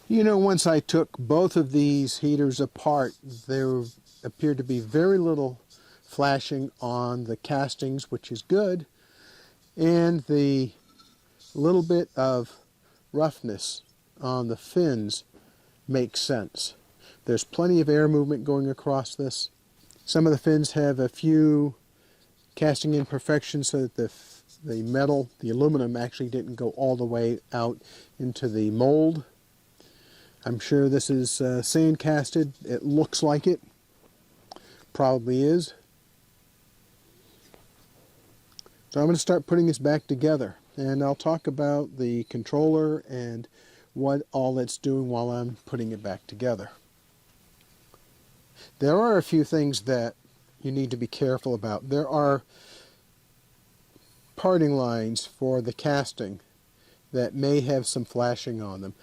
You know, once I took both of these heaters apart, there appeared to be very little flashing on the castings, which is good, and the little bit of roughness on the fins makes sense. There's plenty of air movement going across this. Some of the fins have a few casting imperfections so that the metal, the aluminum, actually didn't go all the way out into the mold. I'm sure this is sand casted. It looks like it. Probably is. So I'm going to start putting this back together, and I'll talk about the controller and what all it's doing while I'm putting it back together. There are a few things that you need to be careful about. There are parting lines for the casting that may have some flashing on them.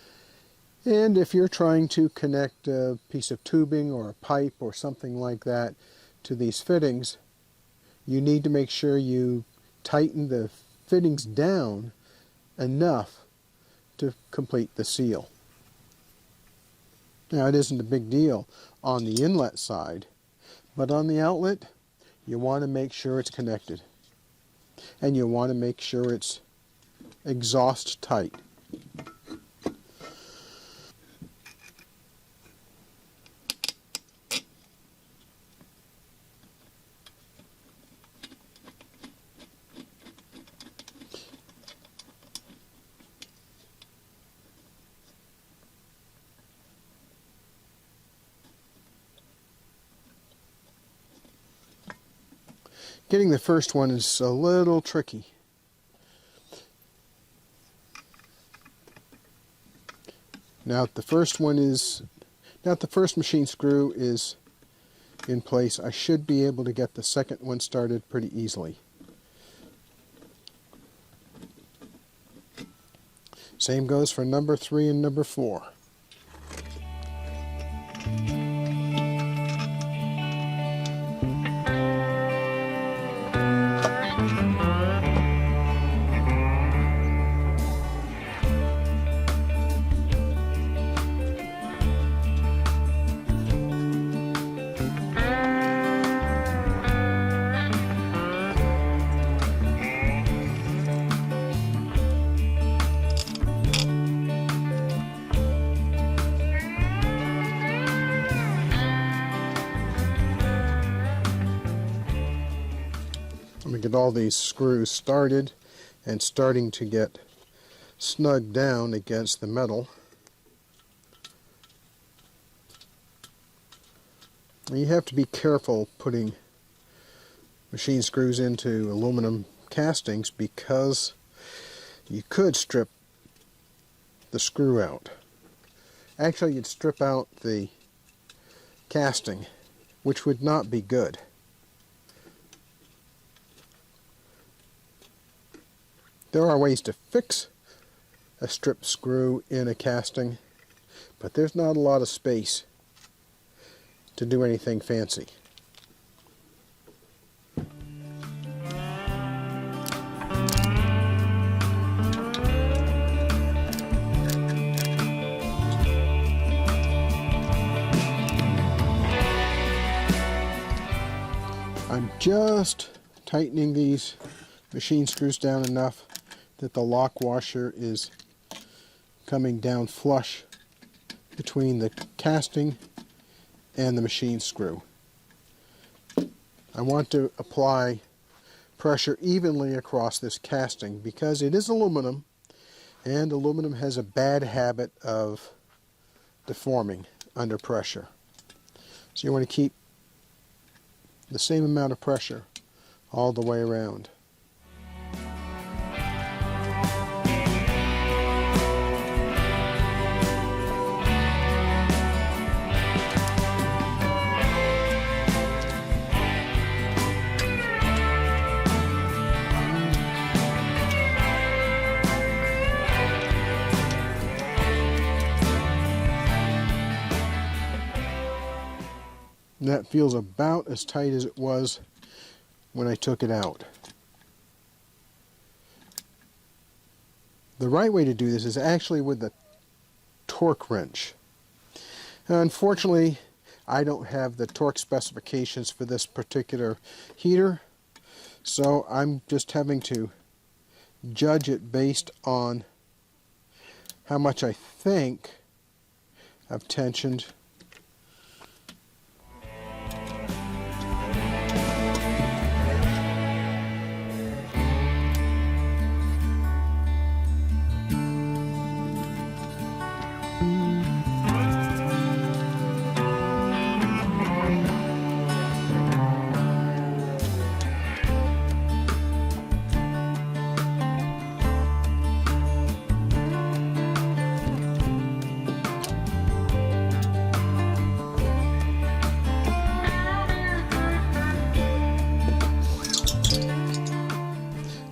And if you're trying to connect a piece of tubing or a pipe or something like that to these fittings, you need to make sure you tighten the fittings down enough to complete the seal. Now, it isn't a big deal on the inlet side, but on the outlet, you want to make sure it's connected. And you want to make sure it's exhaust tight. Getting the first one is a little tricky. Now the first machine screw is in place, I should be able to get the second one started pretty easily. Same goes for number 3 and number 4. Let me get all these screws started and starting to get snugged down against the metal. And you have to be careful putting machine screws into aluminum castings because you could strip the screw out. Actually, you'd strip out the casting, which would not be good. There are ways to fix a strip screw in a casting, but there's not a lot of space to do anything fancy. I'm just tightening these machine screws down enough that the lock washer is coming down flush between the casting and the machine screw. I want to apply pressure evenly across this casting because it is aluminum, and aluminum has a bad habit of deforming under pressure. So you want to keep the same amount of pressure all the way around. And that feels about as tight as it was when I took it out. The right way to do this is actually with the torque wrench. Unfortunately, I don't have the torque specifications for this particular heater, so I'm just having to judge it based on how much I think I've tensioned.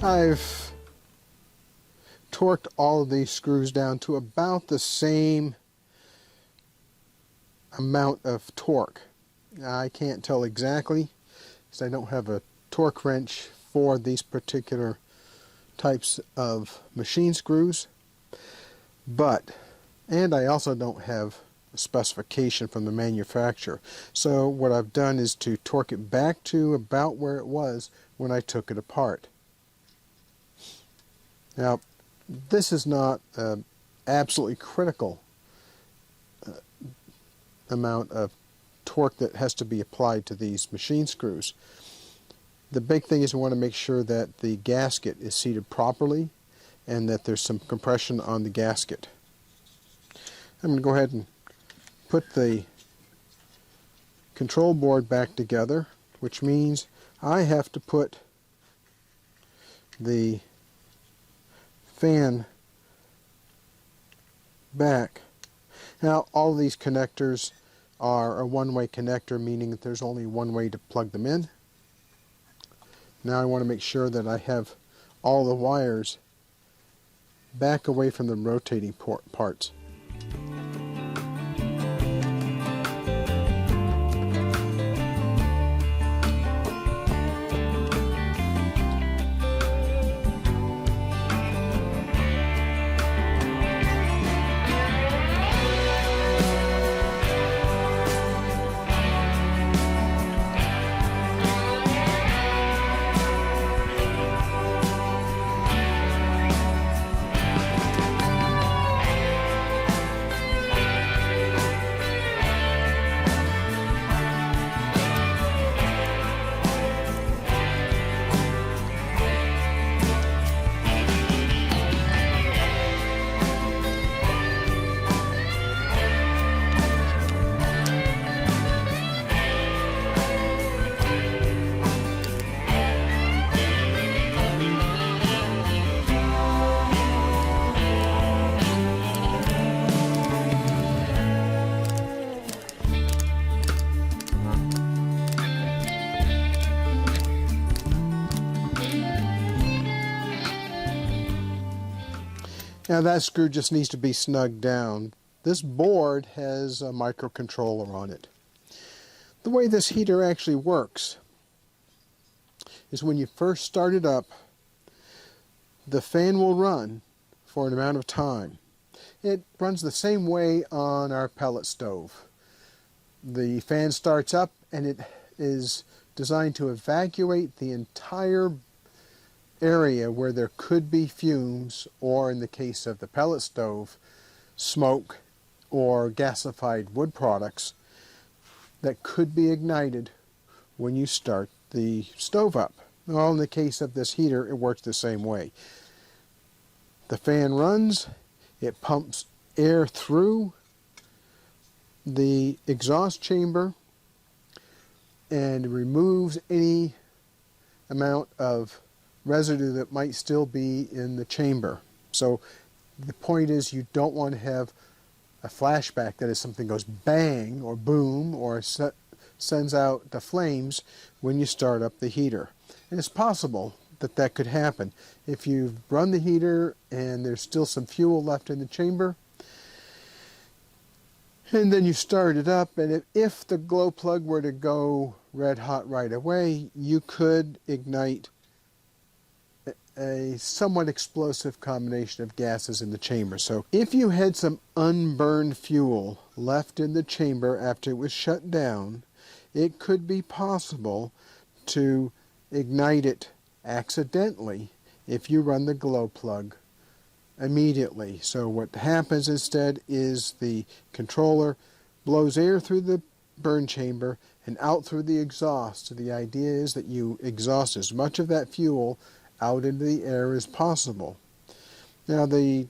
I've torqued all of these screws down to about the same amount of torque. I can't tell exactly because I don't have a torque wrench for these particular types of machine screws, and I also don't have a specification from the manufacturer. So what I've done is to torque it back to about where it was when I took it apart. Now, this is not an absolutely critical amount of torque that has to be applied to these machine screws. The big thing is we want to make sure that the gasket is seated properly and that there's some compression on the gasket. I'm going to go ahead and put the control board back together, which means I have to put the fan back. Now, all of these connectors are a one-way connector, meaning that there's only one way to plug them in. Now I want to make sure that I have all the wires back away from the rotating parts. Now that screw just needs to be snugged down. This board has a microcontroller on it. The way this heater actually works is when you first start it up, the fan will run for an amount of time. It runs the same way on our pellet stove. The fan starts up and it is designed to evacuate the entire area where there could be fumes, or in the case of the pellet stove, smoke or gasified wood products that could be ignited when you start the stove up. Well, in the case of this heater, it works the same way. The fan runs, it pumps air through the exhaust chamber and removes any amount of residue that might still be in the chamber. So the point is, you don't want to have a flashback, that is, something goes bang or boom or sends out the flames when you start up the heater. And it's possible that that could happen. If you've run the heater and there's still some fuel left in the chamber, and then you start it up, and if the glow plug were to go red hot right away, you could ignite a somewhat explosive combination of gases in the chamber. So if you had some unburned fuel left in the chamber after it was shut down, it could be possible to ignite it accidentally if you run the glow plug immediately. So what happens instead is the controller blows air through the burn chamber and out through the exhaust. So the idea is that you exhaust as much of that fuel out into the air as possible. Now the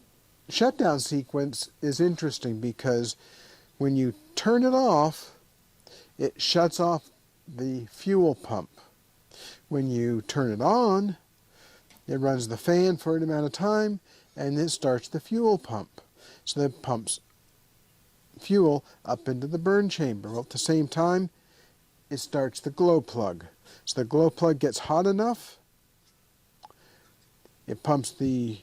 shutdown sequence is interesting because when you turn it off, it shuts off the fuel pump. When you turn it on, it runs the fan for an amount of time and then starts the fuel pump. So that pumps fuel up into the burn chamber. Well, at the same time, it starts the glow plug. So the glow plug gets hot enough, it pumps the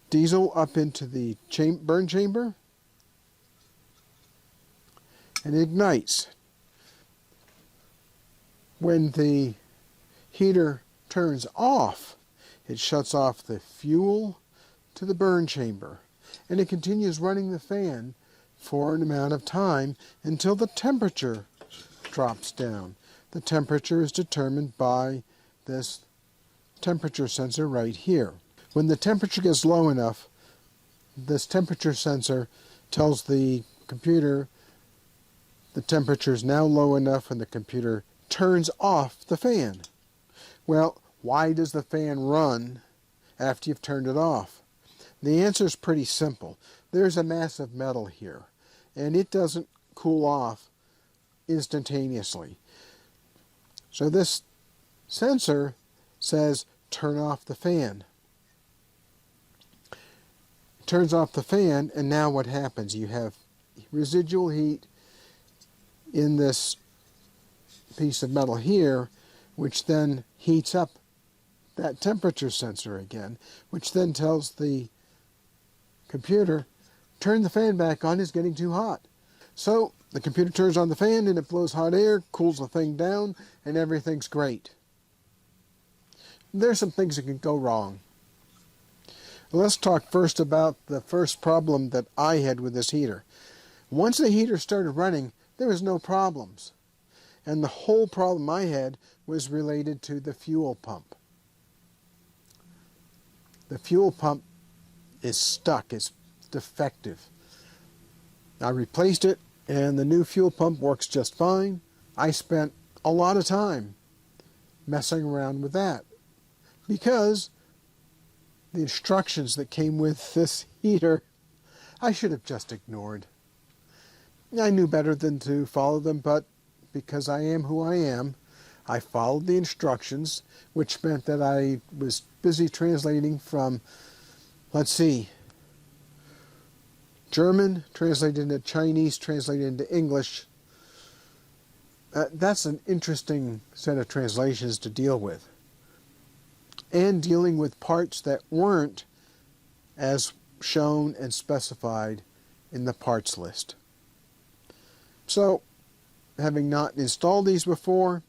diesel up into the burn chamber and ignites. When the heater turns off, it shuts off the fuel to the burn chamber, and it continues running the fan for an amount of time until the temperature drops down. The temperature is determined by this temperature sensor right here. When the temperature gets low enough, this temperature sensor tells the computer the temperature is now low enough, and the computer turns off the fan. Well, why does the fan run after you've turned it off? The answer is pretty simple. There's a mass of metal here, and it doesn't cool off instantaneously. So this sensor says, turn off the fan. It turns off the fan, and now what happens? You have residual heat in this piece of metal here, which then heats up that temperature sensor again, which then tells the computer, turn the fan back on, it's getting too hot. So the computer turns on the fan and it blows hot air, cools the thing down, and everything's great. There's some things that can go wrong. Let's talk first about the first problem that I had with this heater. Once the heater started running, there was no problems. And the whole problem I had was related to the fuel pump. The fuel pump is stuck, it's defective. I replaced it and the new fuel pump works just fine. I spent a lot of time messing around with that because the instructions that came with this heater I should have just ignored. I knew better than to follow them, but because I am who I am, I followed the instructions, which meant that I was busy translating from, let's see, German, translated into Chinese, translated into English. That's an interesting set of translations to deal with. And dealing with parts that weren't as shown and specified in the parts list. So, having not installed these before,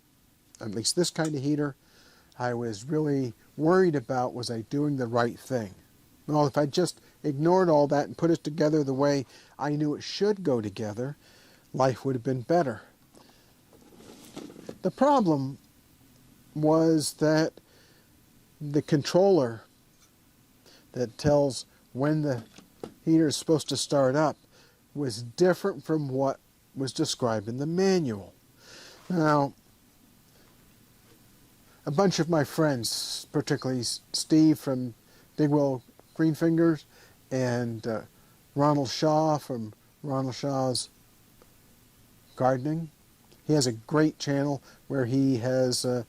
at least this kind of heater, I was really worried about, was I doing the right thing? Well, if I just ignored all that and put it together the way I knew it should go together, life would have been better. The problem was that the controller that tells when the heater is supposed to start up was different from what was described in the manual. Now, a bunch of my friends, particularly Steve from Big Will Green Fingers and Ronald Shaw from Ronald Shaw's Gardening. He has a great channel where he has a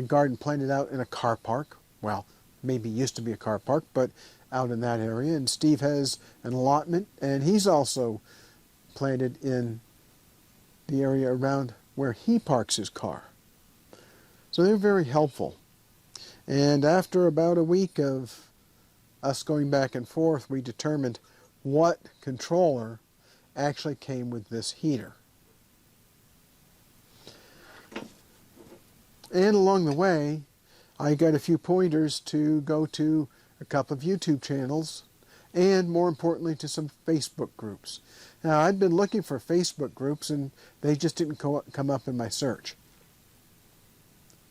garden planted out in a car park. Well, maybe used to be a car park, but out in that area. And Steve has an allotment, and he's also planted in the area around where he parks his car. So they're very helpful. And after about a week of us going back and forth, we determined what controller actually came with this heater. And along the way, I got a few pointers to go to a couple of YouTube channels and, more importantly, to some Facebook groups. Now, I'd been looking for Facebook groups and they just didn't come up in my search.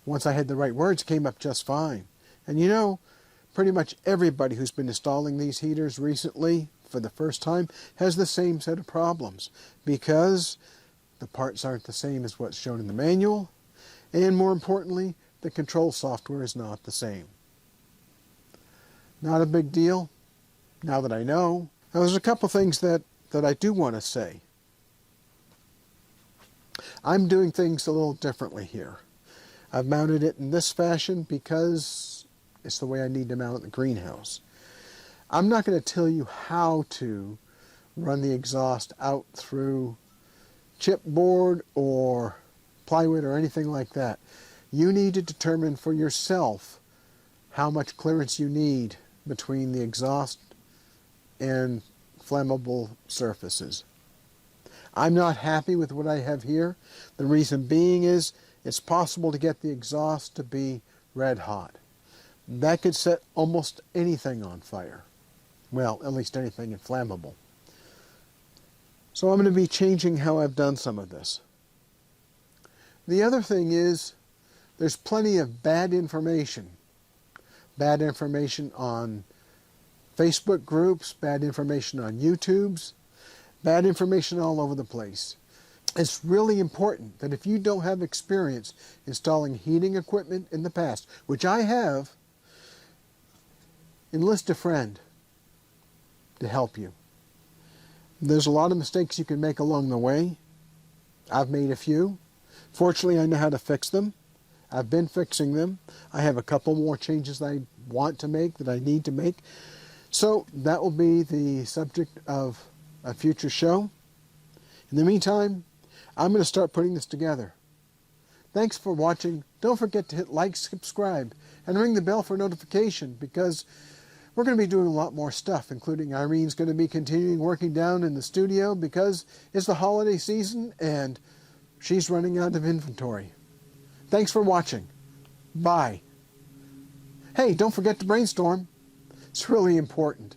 Once I had the right words, it came up just fine. And you know, pretty much everybody who's been installing these heaters recently for the first time has the same set of problems, because the parts aren't the same as what's shown in the manual, and more importantly, the control software is not the same. Not a big deal, now that I know. Now, there's a couple things that I do want to say. I'm doing things a little differently here. I've mounted it in this fashion because it's the way I need to mount it in the greenhouse. I'm not going to tell you how to run the exhaust out through chipboard or plywood or anything like that. You need to determine for yourself how much clearance you need between the exhaust and flammable surfaces. I'm not happy with what I have here. The reason being is it's possible to get the exhaust to be red hot. That could set almost anything on fire. Well, at least anything inflammable. So I'm going to be changing how I've done some of this. The other thing is there's plenty of bad information. Bad information on Facebook groups, bad information on YouTubes, bad information all over the place. It's really important that if you don't have experience installing heating equipment in the past, which I have, enlist a friend to help you. There's a lot of mistakes you can make along the way. I've made a few. Fortunately, I know how to fix them. I've been fixing them. I have a couple more changes that I want to make, that I need to make. So that will be the subject of a future show. In the meantime, I'm going to start putting this together. Thanks for watching. Don't forget to hit like, subscribe, and ring the bell for notification, because we're going to be doing a lot more stuff, including Irene's going to be continuing working down in the studio because it's the holiday season and she's running out of inventory. Thanks for watching. Bye. Hey, don't forget to brainstorm. It's really important.